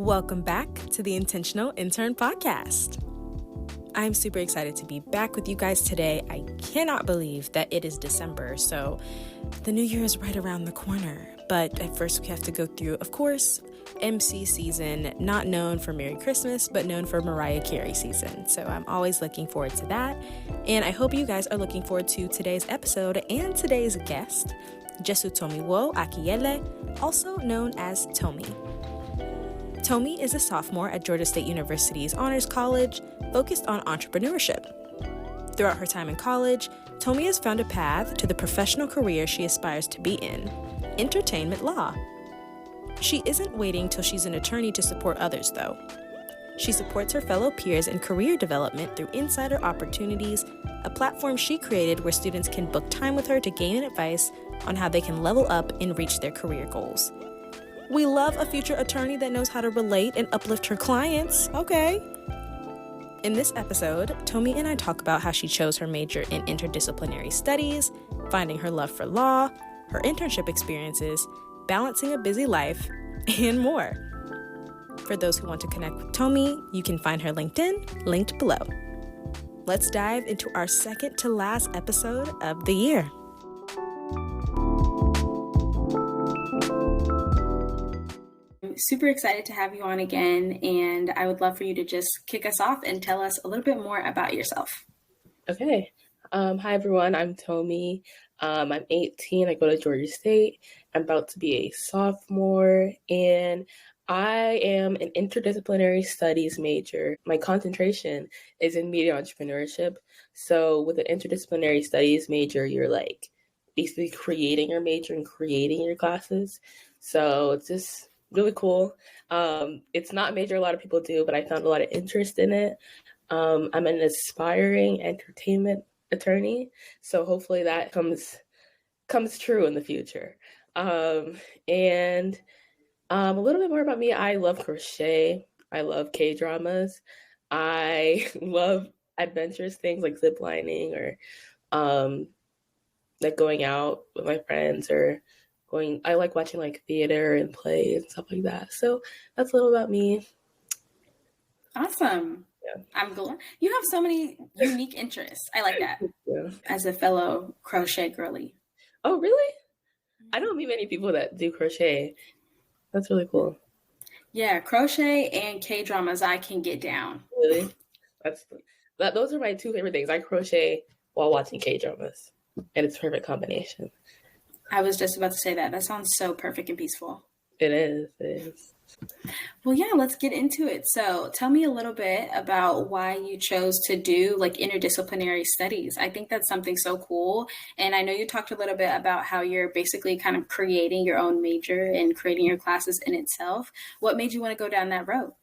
Welcome back to the Intentional Intern Podcast. I'm super excited to be back with you guys today. I cannot believe that it is December, so the new year is right around the corner. But at first we have to go through, of course, MC season, not known for Merry Christmas, but known for Mariah Carey season. So I'm always looking forward to that. And I hope you guys are looking forward to today's episode and today's guest, Jesutomiwo Akinyele, also known as Tomi. Tomi is a sophomore at Georgia State University's Honors College, focused on entrepreneurship. Throughout her time in college, Tomi has found a path to the professional career she aspires to be in, entertainment law. She isn't waiting till she's an attorney to support others, though. She supports her fellow peers in career development through Insider Opportunities, a platform she created where students can book time with her to gain advice on how they can level up and reach their career goals. We love a future attorney that knows how to relate and uplift her clients, okay? In this episode, Tomi and I talk about how she chose her major in interdisciplinary studies, finding her love for law, her internship experiences, balancing a busy life, and more. For those who want to connect with Tomi, you can find her LinkedIn linked below. Let's dive into our second to last episode of the year. Super excited to have you on again, and I would love for you to just kick us off and tell us a little bit more about yourself. Okay. Hi, everyone. I'm Tomi. I'm 18. I go to Georgia State. I'm about to be a sophomore, and I am an interdisciplinary studies major. My concentration is in media entrepreneurship. So with an interdisciplinary studies major, you're like basically creating your major and creating your classes. So it's just really cool. It's not a major a lot of people do, but I found a lot of interest in it. I'm an aspiring entertainment attorney, so hopefully that comes true in the future. And a little bit more about me. I love crochet. I love K-dramas. I love adventurous things like ziplining or like going out with my friends or I like watching like theater and plays and stuff like that. So that's a little about me. Awesome. Yeah. I'm glad you have so many unique interests. I like that. Yeah. As a fellow crochet girly. Oh, really? I don't meet many people that do crochet. That's really cool. Yeah, crochet and K-dramas I can get down. Really? Those are my two favorite things. I crochet while watching K-dramas, and it's a perfect combination. I was just about to say that. That sounds so perfect and peaceful. It is. Well, yeah, let's get into it. So tell me a little bit about why you chose to do like interdisciplinary studies. I think that's something so cool. And I know you talked a little bit about how you're basically kind of creating your own major and creating your classes in itself. What made you want to go down that road?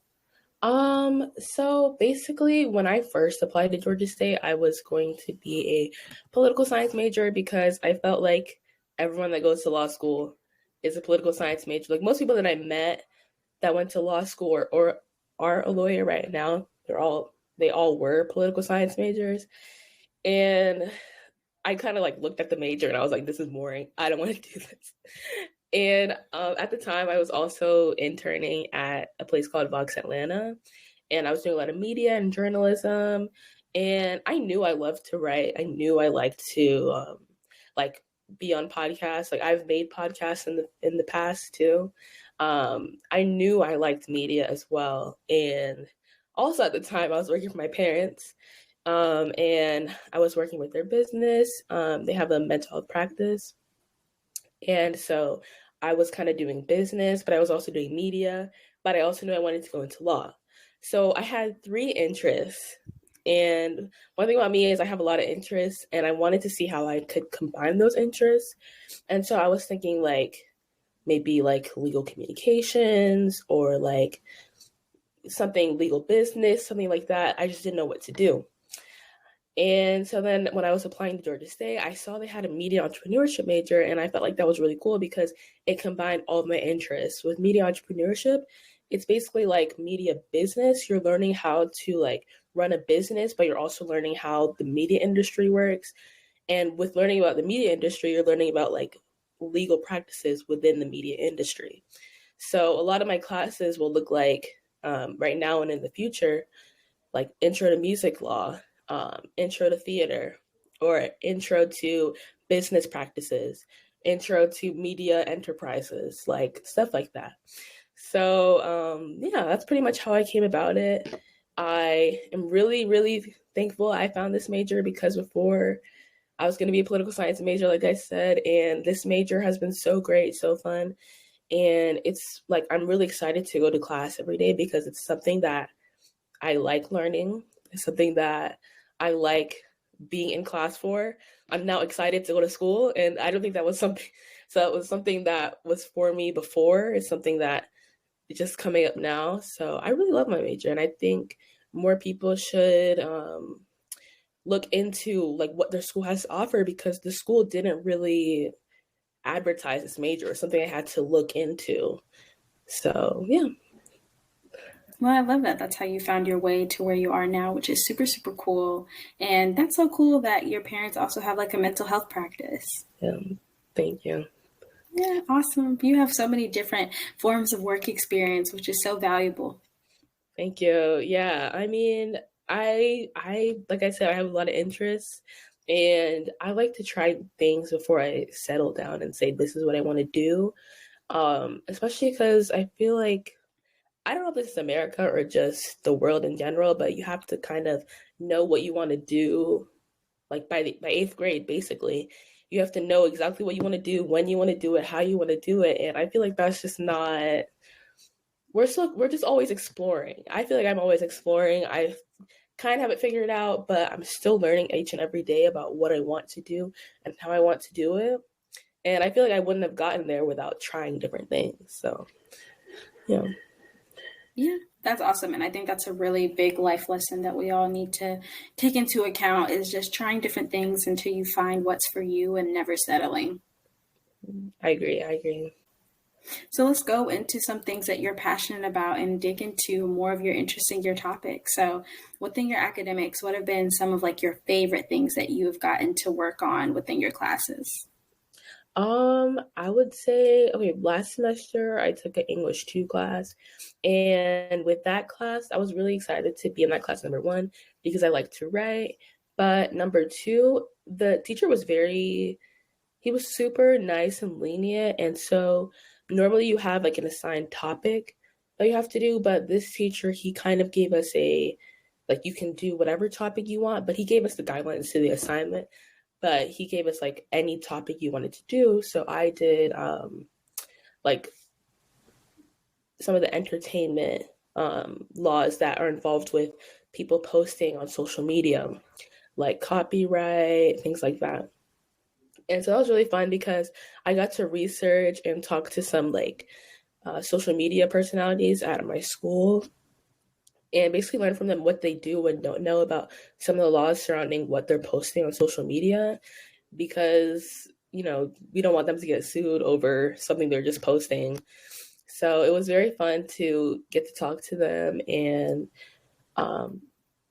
So basically when I first applied to Georgia State, I was going to be a political science major because I felt like everyone that goes to law school is a political science major. Like most people that I met that went to law school or are a lawyer right now, they all were political science majors. And I kind of like looked at the major and I was like, this is boring. I don't want to do this. And at the time I was also interning at a place called Vox Atlanta, and I was doing a lot of media and journalism. And I knew I loved to write. I knew I liked to be on podcasts. Like I've made podcasts in the past too. I knew I liked media as well. And also at the time I was working for my parents, and I was working with their business. They have a mental health practice. And so I was kind of doing business, but I was also doing media, but I also knew I wanted to go into law. So I had 3 interests. And one thing about me is I have a lot of interests, and I wanted to see how I could combine those interests. And so I was thinking like maybe like legal communications or like something legal business, something like that. I just didn't know what to do. And so then when I was applying to Georgia State, I saw they had a media entrepreneurship major, and I felt like that was really cool because it combined all of my interests. With media entrepreneurship, it's basically like media business. You're learning how to like run a business, but you're also learning how the media industry works. And with learning about the media industry, you're learning about like legal practices within the media industry. So a lot of my classes will look like right now and in the future, like intro to music law, intro to theater, or intro to business practices, intro to media enterprises, like stuff like that. So yeah, that's pretty much how I came about it. I am really, really thankful I found this major because before I was going to be a political science major, like I said, and this major has been so great, so fun. And it's like I'm really excited to go to class every day because it's something that I like learning. It's something that I like being in class for. I'm now excited to go to school, and I don't think that was something. So it was something that was for me before. It's something that is just coming up now. So I really love my major, and I think more people should look into like what their school has to offer because the school didn't really advertise this major. It's something I had to look into. So yeah. Well, I love that. That's how you found your way to where you are now, which is super, super cool. And that's so cool that your parents also have like a mental health practice. Yeah. Thank you. Yeah, awesome. You have so many different forms of work experience, which is so valuable. Thank you. Yeah. I mean, I like I said, I have a lot of interests and I like to try things before I settle down and say this is what I want to do. Especially because I feel like I don't know if this is America or just the world in general, but you have to kind of know what you want to do, like by eighth grade, basically. You have to know exactly what you want to do, when you want to do it, how you want to do it, and I feel like that's just not. We're just always exploring. I feel like I'm always exploring. I kind of have it figured out, but I'm still learning each and every day about what I want to do and how I want to do it. And I feel like I wouldn't have gotten there without trying different things. So, yeah. Yeah, that's awesome. And I think that's a really big life lesson that we all need to take into account is just trying different things until you find what's for you and never settling. I agree. So let's go into some things that you're passionate about and dig into more of your interest in your topic. So within your academics, what have been some of like your favorite things that you have gotten to work on within your classes? I would say, okay, last semester I took an English 2 class, and with that class, I was really excited to be in that class, number one, because I like to write. But number two, the teacher was he was super nice and lenient. And so normally you have like an assigned topic that you have to do, but this teacher, he kind of gave us like you can do whatever topic you want, but he gave us the guidelines to the assignment. But he gave us like any topic you wanted to do. So I did like some of the entertainment laws that are involved with people posting on social media, like copyright, things like that. And so that was really fun because I got to research and talk to some like social media personalities at my school and basically learn from them what they do and don't know about some of the laws surrounding what they're posting on social media because, we don't want them to get sued over something they're just posting. So it was very fun to get to talk to them and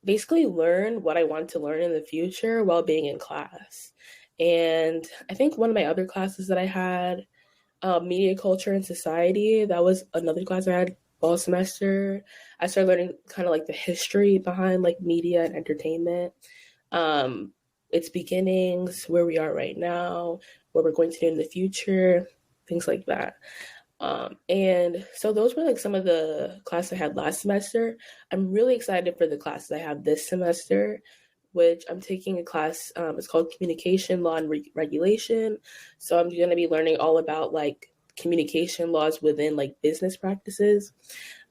basically learn what I want to learn in the future while being in class. And I think one of my other classes that I had, media culture and society, that was another class I had fall semester. I started learning kind of like the history behind like media and entertainment, its beginnings, where we are right now, what we're going to do in the future, things like that. And so those were like some of the classes I had last semester. I'm really excited for the classes I have this semester, which I'm taking a class. It's called Communication Law and Regulation. So I'm going to be learning all about like communication laws within like business practices.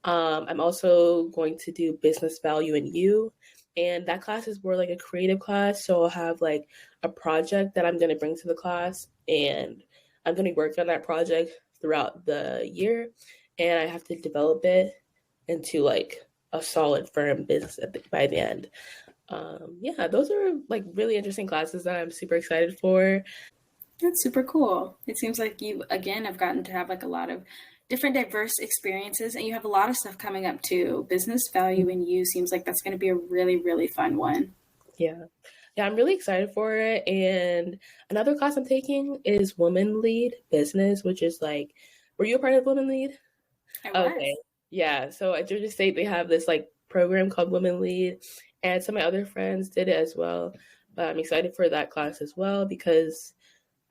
I'm also going to do business value in you. And that class is more like a creative class. So I'll have like a project that I'm going to bring to the class and I'm going to work on that project throughout the year. And I have to develop it into like a solid firm business by the end. Yeah, those are like really interesting classes that I'm super excited for. That's super cool. It seems like you, again, have gotten to have like a lot of different diverse experiences and you have a lot of stuff coming up too. Business value in you seems like that's going to be a really, really fun one. Yeah. Yeah, I'm really excited for it. And another class I'm taking is Women Lead Business, which is like, were you a part of Women Lead? I Okay. was. Yeah. So at Georgia State, they have this like program called Women Lead, and some of my other friends did it as well. But I'm excited for that class as well because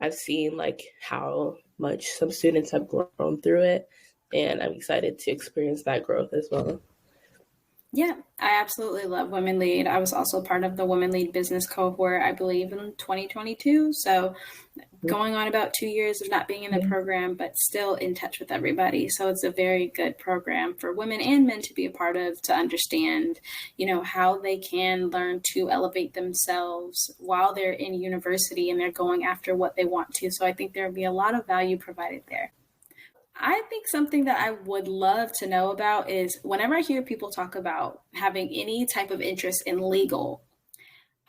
I've seen like how much some students have grown through it, and I'm excited to experience that growth as well. Yeah, I absolutely love Women Lead. I was also part of the Women Lead business cohort, I believe, in 2022. So going on about 2 years of not being in the program, but still in touch with everybody. So it's a very good program for women and men to be a part of, to understand, how they can learn to elevate themselves while they're in university and they're going after what they want to. So I think there will be a lot of value provided there. I think something that I would love to know about is whenever I hear people talk about having any type of interest in legal,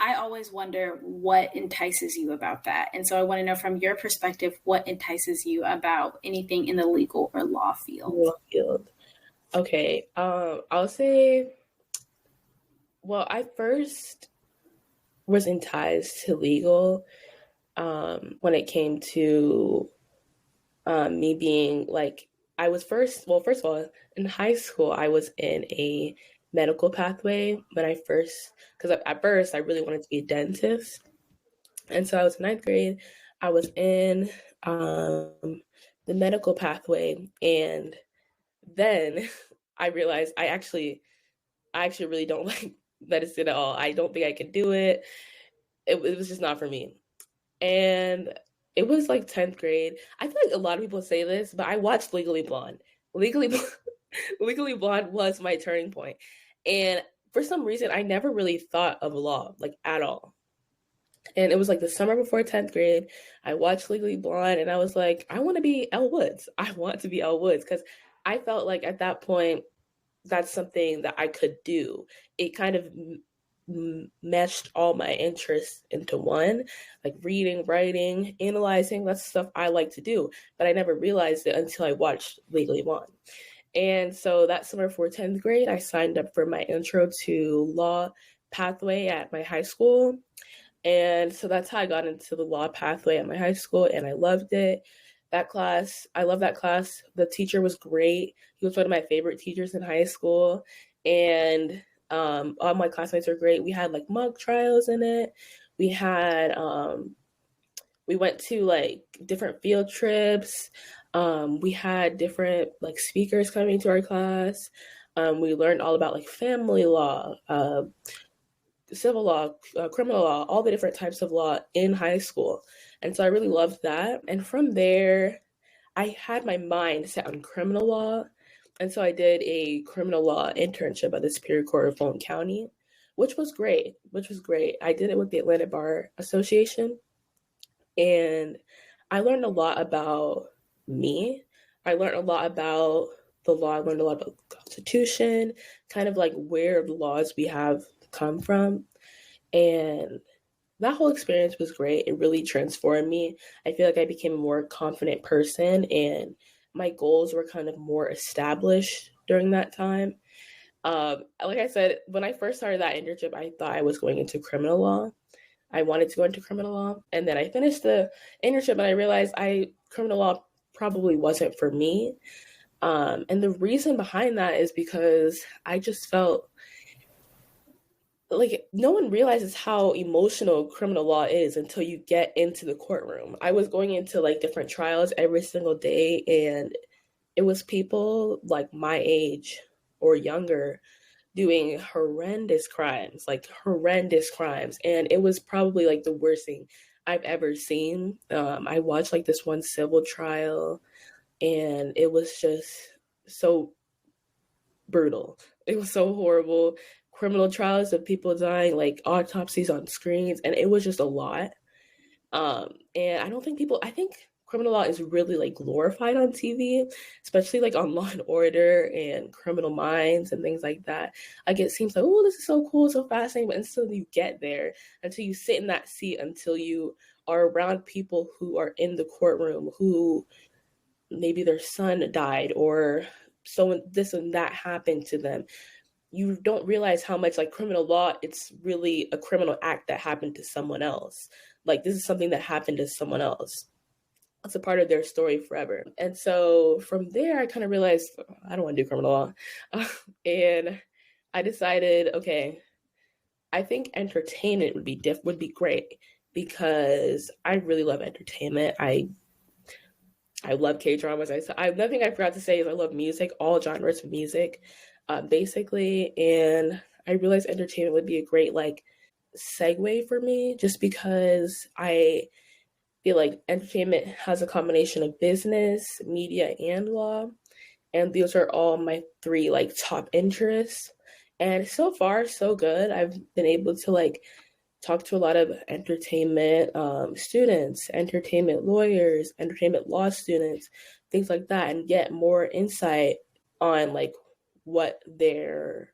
I always wonder what entices you about that. And so I want to know from your perspective, what entices you about anything in the legal or law field? Law field. Okay. I'll say, well, I first was enticed to legal when it came to me being like, I was first of all, in high school, I was in a medical pathway when I first, because at first I really wanted to be a dentist. And so I was in ninth grade, I was in the medical pathway. And then I realized I actually really don't like medicine at all. I don't think I could do it. It was just not for me. And it was like 10th grade. I feel like a lot of people say this, but I watched Legally Blonde. Legally Blonde was my turning point. And for some reason, I never really thought of law, like at all. And it was like the summer before 10th grade. I watched Legally Blonde and I was like, I want to be Elle Woods. I want to be Elle Woods because I felt like at that point, that's something that I could do. It kind of meshed all my interests into one, like reading, writing, analyzing. That's stuff I like to do, but I never realized it until I watched Legally Blonde. And so that summer for 10th grade, I signed up for my intro to law pathway at my high school. And so that's how I got into the law pathway at my high school, and I loved it. I love that class. The teacher was great. He was one of my favorite teachers in high school, and all my classmates were great. We had like mock trials in it. We had we went to like different field trips. We had different like speakers coming to our class. We learned all about like family law, civil law, criminal law, all the different types of law in high school. And so I really loved that. And from there, I had my mind set on criminal law. And so I did a criminal law internship at the Superior Court of Fulton County, which was great, I did it with the Atlanta Bar Association. And I learned a lot about me. I learned a lot about the law. I learned a lot about the Constitution, kind of like where the laws we have come from. And that whole experience was great. It really transformed me. I feel like I became a more confident person and my goals were kind of more established during that time. Like I said, when I first started that internship, I thought I was going into criminal law. I wanted to go into criminal law. And then I finished the internship and I realized criminal law probably wasn't for me. And the reason behind that is because I just felt like no one realizes how emotional criminal law is until you get into the courtroom. I was going into like different trials every single day, and it was people like my age or younger doing horrendous crimes, and it was probably like the worst thing I've ever seen. I watched like this one civil trial, and it was just so brutal. It was so horrible. Criminal trials of people dying, like autopsies on screens, and it was just a lot. And I think criminal law is really like glorified on TV, especially like on Law and Order and Criminal Minds and things like that. Like it seems like, oh, this is so cool, so fascinating, but until you get there, until you sit in that seat, until you are around people who are in the courtroom who maybe their son died or so this and that happened to them, you don't realize how much like criminal law, it's really a criminal act that happened to someone else. Like this is something that happened to someone else. it's a part of their story forever. And so from there, I kind of realized I don't want to do criminal law. And I decided, okay, I think entertainment would be great because I really love entertainment. I love K-dramas. Another thing I forgot to say is I love music, all genres of music, basically. And I realized entertainment would be a great like segue for me, just because I feel like entertainment has a combination of business, media, and law. And those are all my three like top interests. And so far, so good. I've been able to like talk to a lot of entertainment students, entertainment lawyers, entertainment law students, things like that, and get more insight on like what their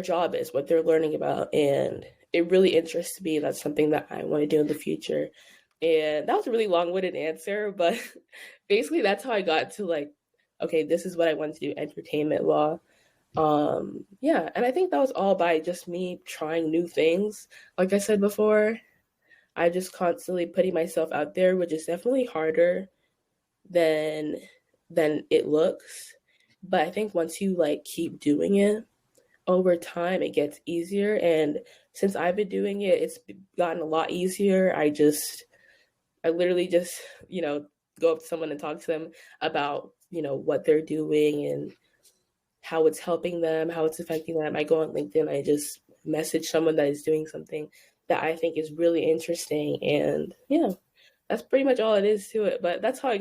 job is, what they're learning about. And it really interests me. That's something that I want to do in the future. And that was a really long-winded answer, but basically that's how I got to like, okay, this is what I want to do, entertainment law. Yeah, and I think that was all by just me trying new things. Like I said before, I just constantly putting myself out there, which is definitely harder than it looks. But I think once you like keep doing it over time, it gets easier. And since I've been doing it, it's gotten a lot easier. I literally just, go up to someone and talk to them about, what they're doing and how it's helping them, how it's affecting them. I go on LinkedIn, I just message someone that is doing something that I think is really interesting. And yeah, that's pretty much all it is to it. But that's how I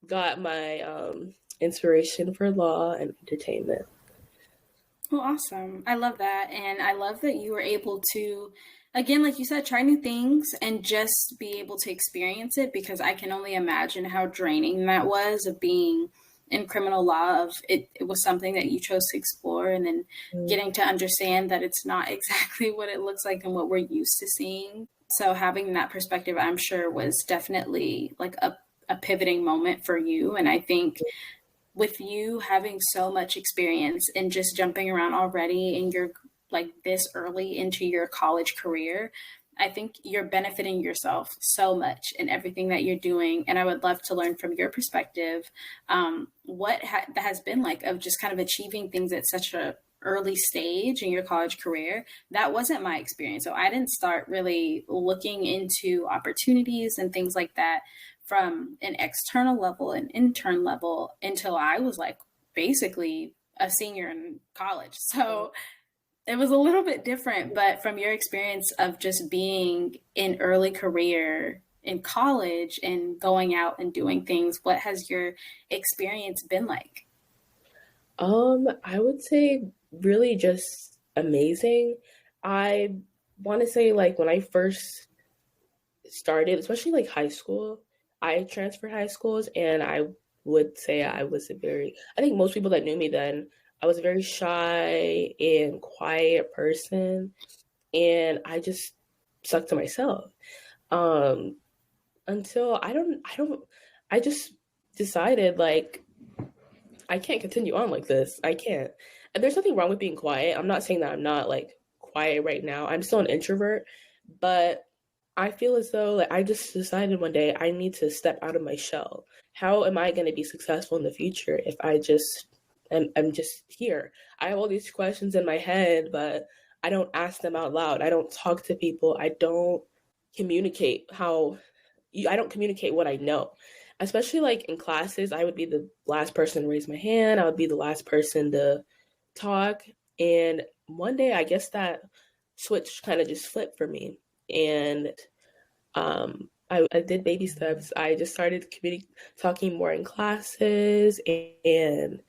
got my inspiration for law and entertainment. Well, awesome. I love that. And I love that you were able to, again, like you said, try new things and just be able to experience it, because I can only imagine how draining that was of being in criminal law. Of it was something that you chose to explore, and then getting to understand that it's not exactly what it looks like and what we're used to seeing. So having that perspective, I'm sure, was definitely like a pivoting moment for you. And I think with you having so much experience and just jumping around already, and you're like this early into your college career, I think you're benefiting yourself so much in everything that you're doing. And I would love to learn from your perspective what that has been like, of just kind of achieving things at such a early stage in your college career. That wasn't my experience. So I didn't start really looking into opportunities and things like that from an external level, an intern level, until I was like basically a senior in college. So it was a little bit different. But from your experience of just being in early career in college and going out and doing things, what has your experience been like? I would say really just amazing. I want to say like when I first started, especially like high school, I transferred high schools, and I would say I think most people that knew me then, I was a very shy and quiet person, and I just stuck to myself. Until I just decided like, I can't continue on like this. I can't. And there's nothing wrong with being quiet. I'm not saying that I'm not like quiet right now. I'm still an introvert, but I feel as though like I just decided one day I need to step out of my shell. How am I going to be successful in the future if I'm just here? I have all these questions in my head, but I don't ask them out loud. I don't talk to people. I don't communicate what I know. Especially like in classes, I would be the last person to raise my hand. I would be the last person to talk. And one day, I guess that switch kind of just flipped for me. And I did baby steps. I just started talking more in classes, and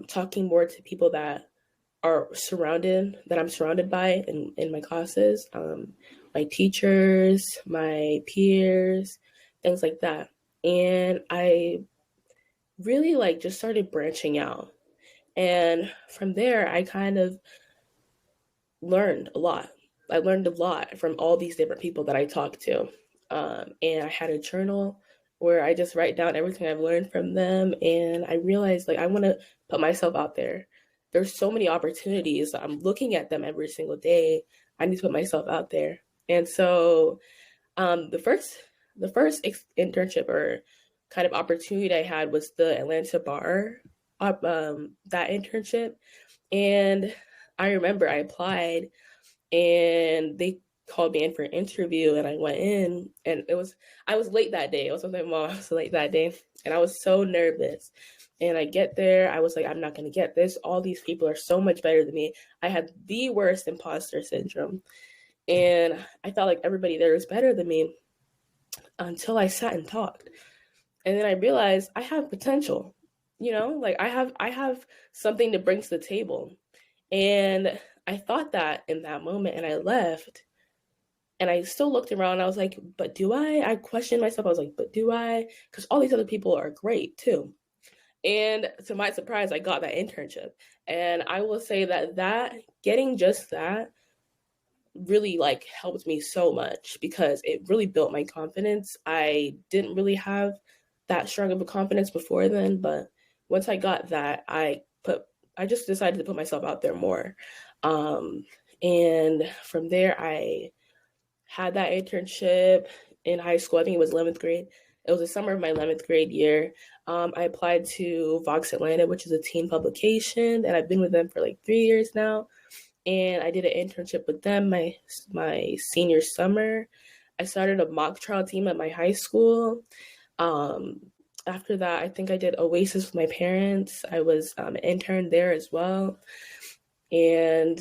talking more to people that I'm surrounded by in my classes, my teachers, my peers, things like that. And I really like just started branching out. And from there, I kind of learned a lot. I learned a lot from all these different people that I talked to. And I had a journal where I just write down everything I've learned from them. And I realized like I want to put myself out there. There's so many opportunities. I'm looking at them every single day. I need to put myself out there. And so the first the first internship or kind of opportunity I had was the Atlanta bar, that internship. And I remember I applied and they called me in for an interview and I went in, and I was late that day. I was with my mom. I was late that day and I was so nervous. And I get there, I was like, I'm not going to get this. All these people are so much better than me. I had the worst imposter syndrome. And I felt like everybody there was better than me until I sat and talked. And then I realized I have potential, like I have something to bring to the table. And I thought that in that moment, and I left. And I still looked around. I was like, but do I? I questioned myself. I was like, but do I? Because all these other people are great too. And to my surprise, I got that internship. And I will say that getting just that really like helped me so much because it really built my confidence. I didn't really have that strong of a confidence before then, but once I got that, I just decided to put myself out there more. And from there, I had that internship in high school. I think it was 11th grade. It was the summer of my 11th grade year. I applied to Vox Atlanta, which is a teen publication, and I've been with them for like 3 years now. And I did an internship with them my senior summer. I started a mock trial team at my high school. After that, I think I did Oasis with my parents. I was an intern there as well. And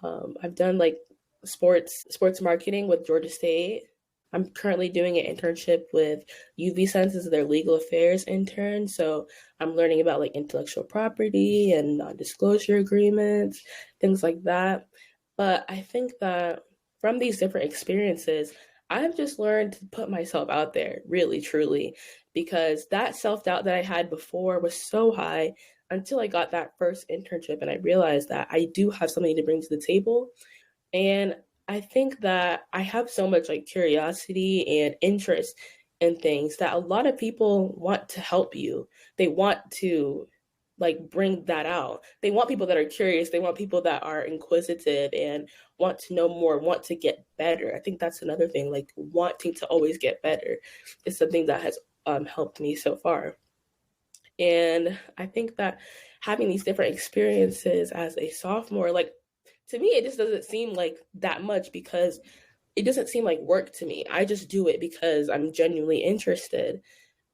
I've done like sports marketing with Georgia State. I'm currently doing an internship with UV Sense as their legal affairs intern. So I'm learning about like intellectual property and non-disclosure agreements, things like that. But I think that from these different experiences, I've just learned to put myself out there really, truly, because that self-doubt that I had before was so high until I got that first internship and I realized that I do have something to bring to the table. And I think that I have so much like curiosity and interest in things that a lot of people want to help you. They want to like bring that out. They want people that are curious. They want people that are inquisitive and want to know more, want to get better. I think that's another thing, like wanting to always get better is something that has helped me so far. And I think that having these different experiences as a sophomore, like to me, it just doesn't seem like that much because it doesn't seem like work to me. I just do it because I'm genuinely interested.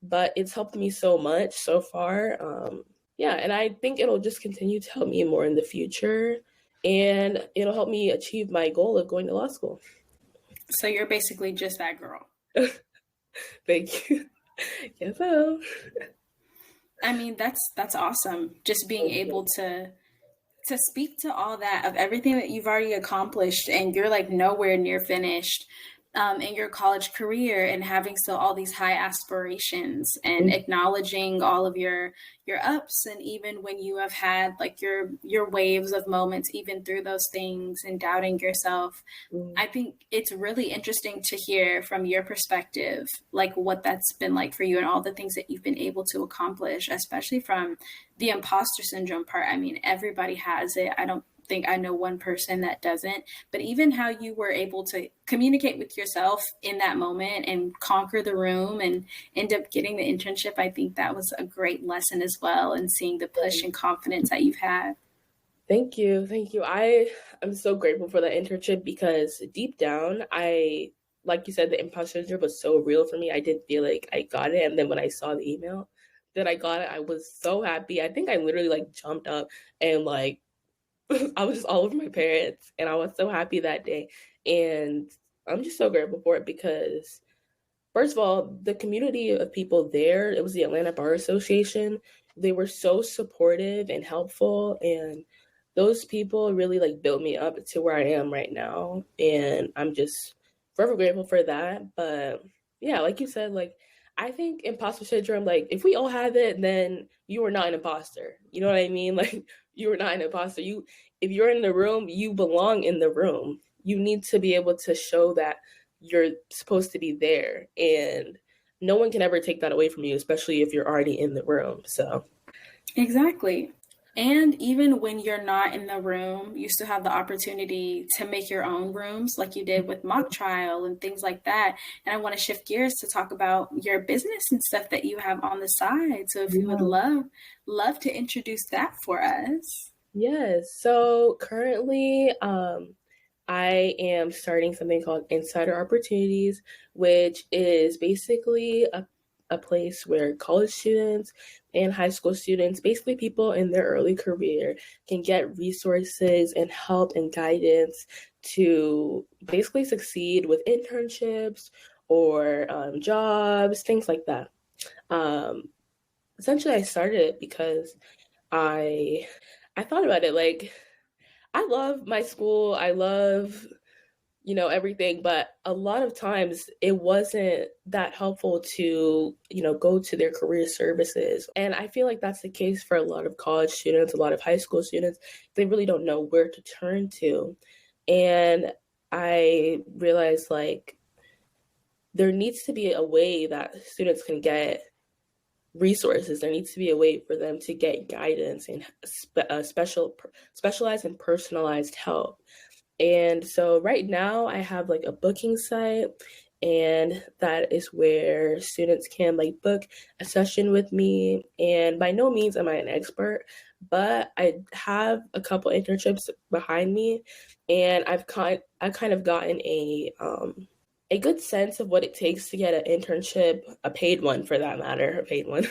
But it's helped me so much so far. Yeah, and I think it'll just continue to help me more in the future. And it'll help me achieve my goal of going to law school. So you're basically just that girl. Thank you. Yes, so. I mean, that's awesome. Just being able to speak to all that of everything that you've already accomplished and you're like nowhere near finished in your college career and having still all these high aspirations and acknowledging all of your ups and even when you have had like your waves of moments even through those things and doubting yourself. I think it's really interesting to hear from your perspective like what that's been like for you and all the things that you've been able to accomplish, especially from the imposter syndrome part. I mean, everybody has it. I don't think I know one person that doesn't, but even how you were able to communicate with yourself in that moment and conquer the room and end up getting the internship, I think that was a great lesson as well, and seeing the push and confidence that you've had. Thank you. I am so grateful for that internship because deep down, like you said, the imposter syndrome was so real for me. I didn't feel like I got it. And then when I saw the email that I got it, I was so happy. I think I literally like jumped up and like I was just all over my parents and I was so happy that day. And I'm just so grateful for it because, first of all, the community of people there, it was the Atlanta Bar Association. They were so supportive and helpful. And those people really like built me up to where I am right now. And I'm just forever grateful for that. But yeah, like you said, like, I think imposter syndrome, like if we all have it, then you are not an imposter. You know what I mean? Like you are not an imposter. If you're in the room, you belong in the room. You need to be able to show that you're supposed to be there. And no one can ever take that away from you, especially if you're already in the room. So exactly. And even when you're not in the room, you still have the opportunity to make your own rooms like you did with mock trial and things like that. And I want to shift gears to talk about your business and stuff that you have on the side. So if you would love to introduce that for us. Yes. So currently, I am starting something called Insider Opportunities, which is basically a place where college students and high school students, basically people in their early career, can get resources and help and guidance to basically succeed with internships or jobs, things like that. Um, Essentially, I started it because I thought about it like I love my school. I love, everything, but a lot of times it wasn't that helpful to, go to their career services. And I feel like that's the case for a lot of college students, a lot of high school students. They really don't know where to turn to. And I realized like there needs to be a way that students can get resources. There needs to be a way for them to get guidance and specialized and personalized help. And so right now I have like a booking site, and that is where students can like book a session with me. And by no means am I an expert, but I have a couple internships behind me, and I've kind of gotten a good sense of what it takes to get an internship, a paid one for that matter, a paid one,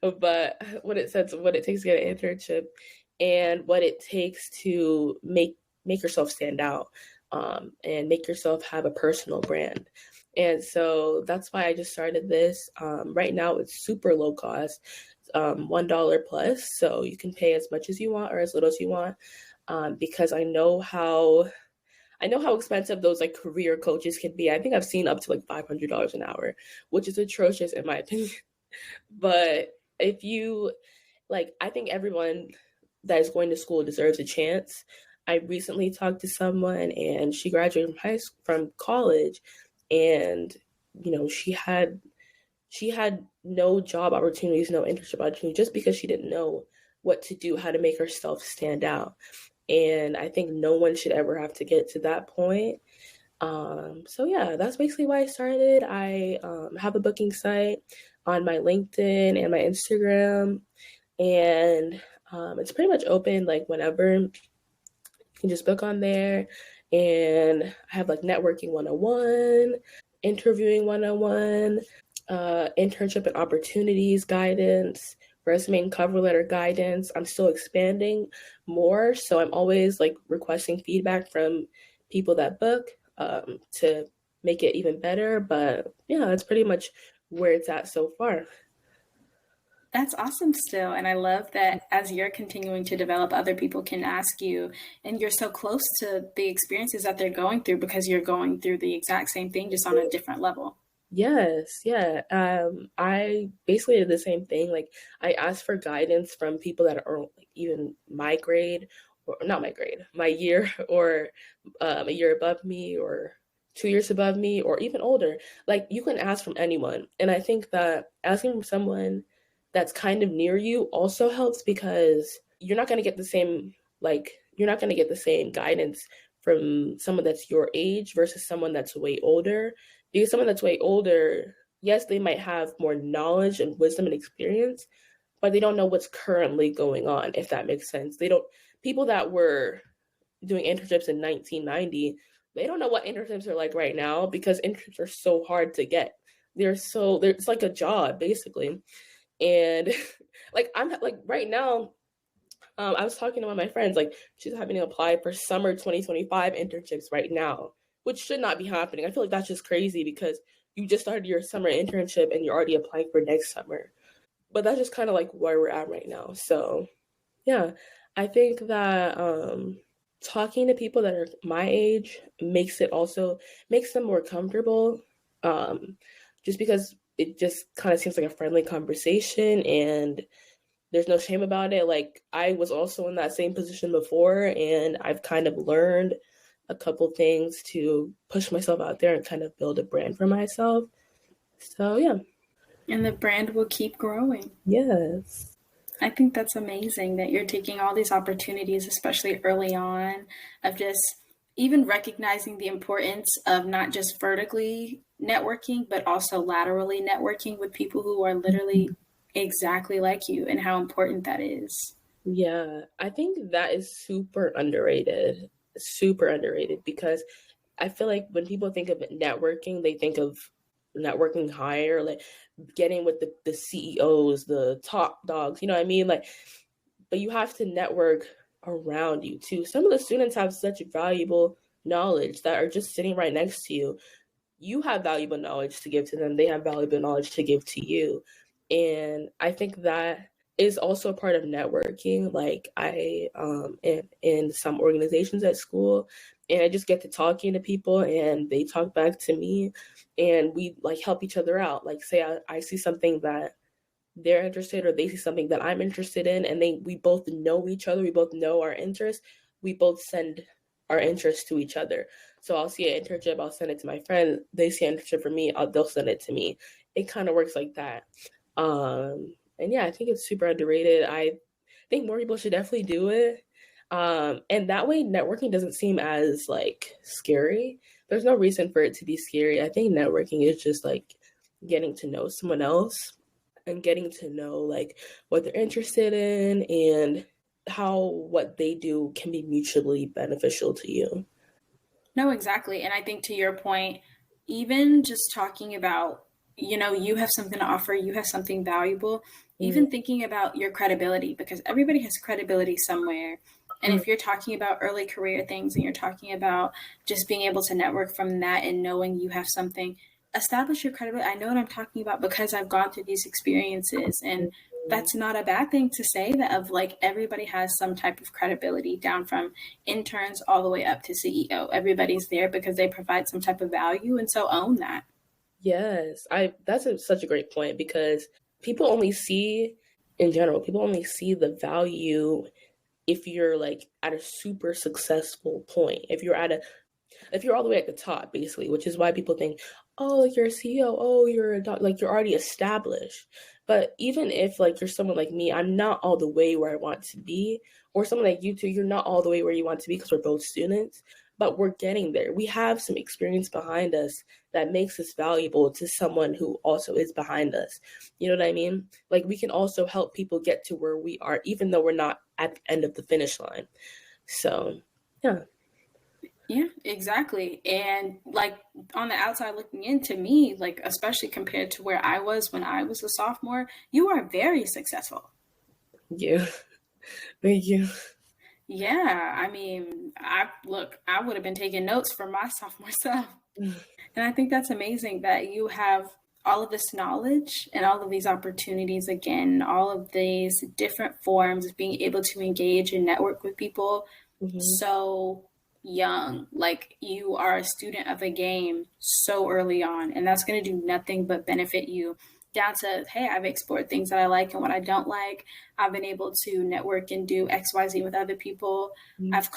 but what it takes to get an internship and what it takes to make yourself stand out, and make yourself have a personal brand. And so that's why I just started this. Right now it's super low cost, $1 plus. So you can pay as much as you want or as little as you want, because I know how expensive those like career coaches can be. I think I've seen up to like $500 an hour, which is atrocious in my opinion. But if you I think everyone that is going to school deserves a chance. I recently talked to someone, and she graduated from college, and she had no job opportunities, no internship opportunities, just because she didn't know what to do, how to make herself stand out. And I think no one should ever have to get to that point. So yeah, that's basically why I started. I have a booking site on my LinkedIn and my Instagram, and it's pretty much open like whenever. You can just book on there. And I have like networking 101, interviewing 101, internship and opportunities guidance, resume and cover letter guidance. I'm still expanding more, so I'm always like requesting feedback from people that book, to make it even better. But yeah, that's pretty much where it's at so far. That's awesome still. And I love that as you're continuing to develop, other people can ask you, and you're so close to the experiences that they're going through because you're going through the exact same thing, just on a different level. Yes, yeah. I basically did the same thing. Like I asked for guidance from people that are like even my grade, or not my grade, my year, or a year above me, or 2 years above me, or even older. Like you can ask from anyone. And I think that asking from someone that's kind of near you also helps, because you're not going to get the same, guidance from someone that's your age versus someone that's way older. Because someone that's way older, yes, they might have more knowledge and wisdom and experience, but they don't know what's currently going on, if that makes sense. People that were doing internships in 1990, they don't know what internships are like right now, because internships are so hard to get. It's like a job basically. And I'm like right now, I was talking to one of my friends, like she's having to apply for summer 2025 internships right now, which should not be happening. I feel like that's just crazy, because you just started your summer internship and you're already applying for next summer. But that's just kind of like where we're at right now. So yeah, I think that talking to people that are my age makes them more comfortable, just because it just kind of seems like a friendly conversation, and there's no shame about it. Like I was also in that same position before, and I've kind of learned a couple things to push myself out there and kind of build a brand for myself. So yeah. And the brand will keep growing. Yes. I think that's amazing that you're taking all these opportunities, especially early on, of just even recognizing the importance of not just vertically networking, but also laterally networking with people who are literally exactly like you and how important that is. Yeah, I think that is super underrated because I feel like when people think of networking, they think of networking higher, like getting with the CEOs, the top dogs, you know what I mean? Like, but you have to network around you too. Some of the students have such valuable knowledge that are just sitting right next to you. You have valuable knowledge to give to them, they have valuable knowledge to give to you. And I think that is also a part of networking. Like I am in some organizations at school, and I just get to talking to people and they talk back to me, and we like help each other out. Like say I see something that they're interested, or they see something that I'm interested in, and we both know each other, we both know our interests, we both send our interests to each other. So I'll see an internship, I'll send it to my friend, they see an internship for me, they'll send it to me. It kind of works like that. And yeah, I think it's super underrated. I think more people should definitely do it. And that way networking doesn't seem as like scary. There's no reason for it to be scary. I think networking is just like getting to know someone else and getting to know like what they're interested in and how what they do can be mutually beneficial to you. No, exactly. And I think to your point, even just talking about, you have something to offer, you have something valuable, Mm-hmm. even thinking about your credibility, because everybody has credibility somewhere. And if you're talking about early career things and you're talking about just being able to network from that and knowing you have something, establish your credibility. I know what I'm talking about because I've gone through these experiences, and that's not a bad thing to say, that of like everybody has some type of credibility, down from interns all the way up to CEO. Everybody's there because they provide some type of value, and so own that. Yes, such a great point because people only see, in general, people only see the value if you're like at a super successful point. If you're all the way at the top, basically, which is why people think, oh, like you're a CEO, oh, you're a doc, like you're already established. But even if like you're someone like me, I'm not all the way where I want to be, or someone like you two, you're not all the way where you want to be because we're both students, but we're getting there. We have some experience behind us that makes us valuable to someone who also is behind us. You know what I mean? Like we can also help people get to where we are, even though we're not at the end of the finish line. So, yeah. Yeah, exactly. And like on the outside looking into me, like especially compared to where I was when I was a sophomore, you are very successful. Yeah. Thank you. Yeah, I mean, I would have been taking notes for my sophomore self. And I think that's amazing that you have all of this knowledge and all of these opportunities, again, all of these different forms of being able to engage and network with people Mm-hmm. so young. Like you are a student of a game so early on, and that's going to do nothing but benefit you, down to, hey, I've explored things that I like and what I don't like. I've been able to network and do XYZ with other people. I've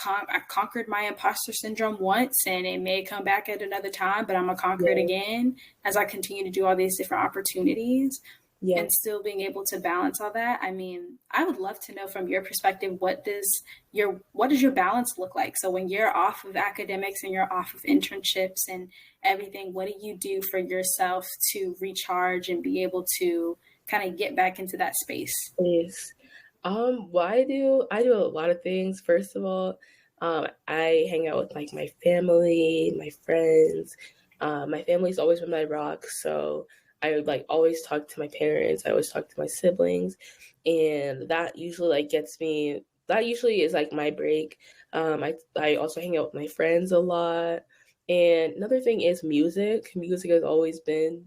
conquered my imposter syndrome once, and it may come back at another time, but I'm gonna conquer it Yeah. again as I continue to do all these different opportunities, Yeah. and still being able to balance all that. I mean, I would love to know from your perspective, what does your balance look like? So when you're off of academics and you're off of internships and everything, what do you do for yourself to recharge and be able to kind of get back into that space? Yes. Well, I do a lot of things. First of all, I hang out with like my family, my friends. My family's always been my rock, so I like always talk to my parents. I always talk to my siblings, and that usually like gets me. That usually is like my break. I also hang out with my friends a lot. And another thing is music. Music has always been.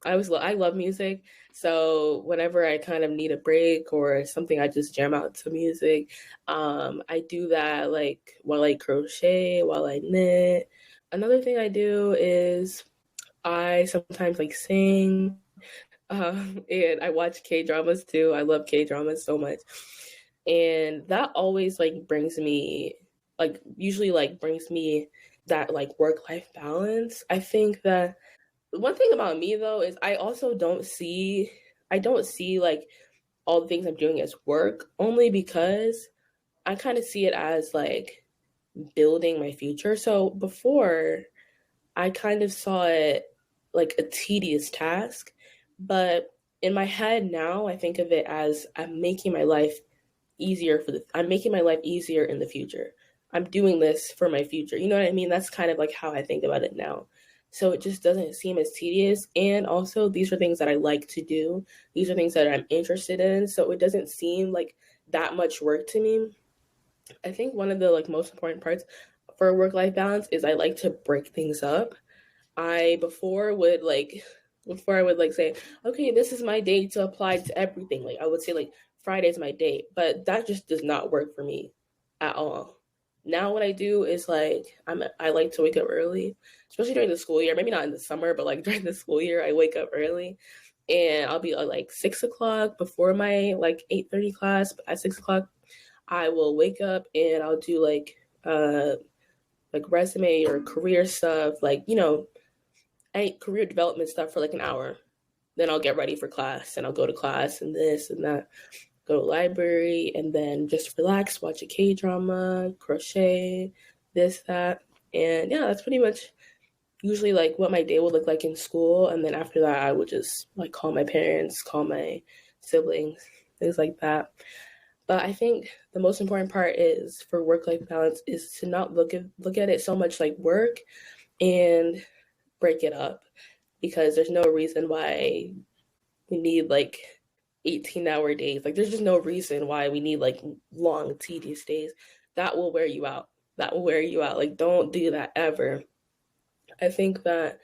I love music. So whenever I kind of need a break or something, I just jam out to music. I do that like while I crochet, while I knit. Another thing I do is I sometimes like sing, and I watch K dramas too. I love K dramas so much, and that always like brings me, like usually like brings me that like work life balance. I think that one thing about me though is I don't see like all the things I'm doing as work, only because I kind of see it as like building my future. So before, I kind of saw it like a tedious task, but in my head now, I think of it as I'm making my life I'm making my life easier in the future. I'm doing this for my future. You know what I mean? That's kind of like how I think about it now. So it just doesn't seem as tedious. And also, these are things that I like to do. These are things that I'm interested in. So it doesn't seem like that much work to me. I think one of the like most important parts for work-life balance is I like to break things up. I before I would like say, okay, this is my day to apply to everything. Like I would say like Friday's my day, but that just does not work for me at all. Now what I do is like I like to wake up early, especially during the school year. Maybe not in the summer, but like during the school year, I wake up early, and I'll be at like 6 o'clock before my like 8:30 class. At 6 o'clock, I will wake up and I'll do like resume or career stuff, like any career development stuff for like an hour. Then I'll get ready for class and I'll go to class and this and that, go to the library, and then just relax, watch a K-drama, crochet, this, that. And yeah, that's pretty much usually like what my day would look like in school. And then after that, I would just like call my parents, call my siblings, things like that. But I think the most important part is for work-life balance is to not look at it so much like work and break it up, because there's no reason why we need like 18-hour days. Like there's just no reason why we need like long, tedious days. That will wear you out. Like don't do that ever. I think that,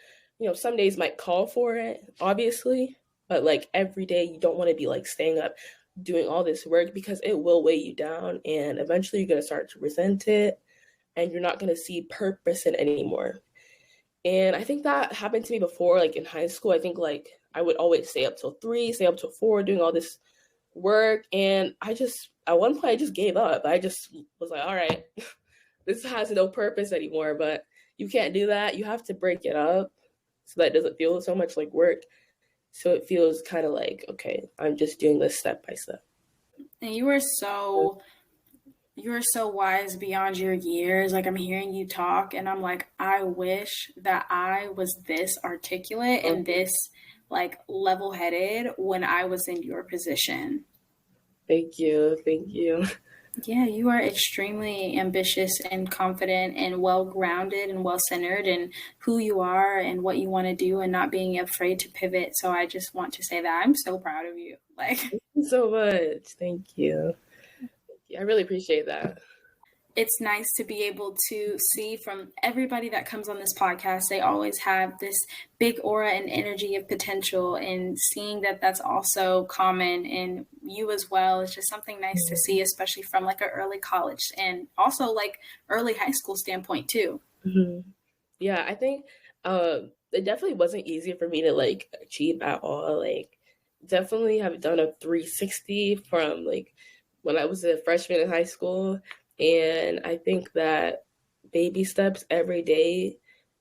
some days might call for it, obviously, but like every day you don't want to be like staying up doing all this work, because it will weigh you down, and eventually you're going to start to resent it and you're not going to see purpose in it anymore. And I think that happened to me before, like in high school. I think like I would always stay up till 3, stay up till 4, doing all this work. And at one point I just gave up. I just was like, all right, this has no purpose anymore. But you can't do that. You have to break it up so that it doesn't feel so much like work. So it feels kind of like, okay, I'm just doing this step by step. And you are so wise beyond your years. Like I'm hearing you talk and I'm like, I wish that I was this articulate and this like level-headed when I was in your position. Thank you. Yeah, you are extremely ambitious and confident and well-grounded and well-centered in who you are and what you want to do, and not being afraid to pivot. So I just want to say that I'm so proud of you. Like, thank you so much. Thank you. I really appreciate that. It's nice to be able to see from everybody that comes on this podcast, they always have this big aura and energy of potential, and seeing that that's also common in you as well is just something nice to see, especially from like an early college and also like early high school standpoint too. Mm-hmm. Yeah, I think it definitely wasn't easy for me to like achieve at all. Like definitely have done a 360 from like when I was a freshman in high school. And I think that baby steps every day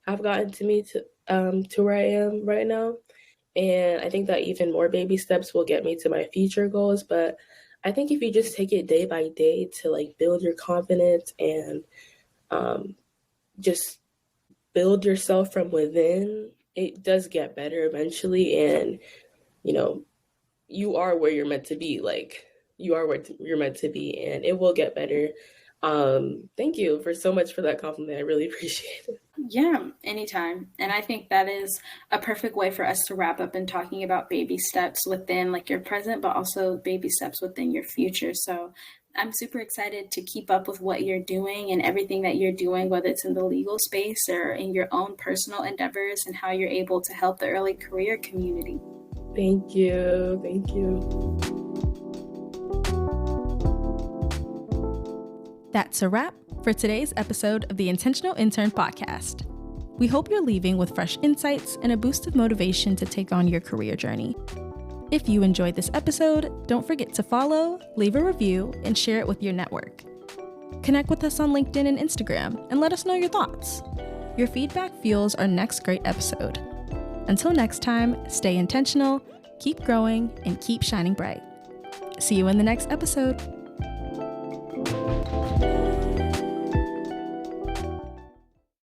have gotten to me to where I am right now. And I think that even more baby steps will get me to my future goals. But I think if you just take it day by day to like build your confidence and just build yourself from within, it does get better eventually. And, you are where you're meant to be. Like you are where you're meant to be, and it will get better. Thank you for so much for that compliment. I really appreciate it. Yeah, anytime. And I think that is a perfect way for us to wrap up in talking about baby steps within like your present, but also baby steps within your future. So I'm super excited to keep up with what you're doing and everything that you're doing, whether it's in the legal space or in your own personal endeavors, and how you're able to help the early career community. Thank you. Thank you. That's a wrap for today's episode of the Intentional Intern Podcast. We hope you're leaving with fresh insights and a boost of motivation to take on your career journey. If you enjoyed this episode, don't forget to follow, leave a review, and share it with your network. Connect with us on LinkedIn and Instagram and let us know your thoughts. Your feedback fuels our next great episode. Until next time, stay intentional, keep growing, and keep shining bright. See you in the next episode.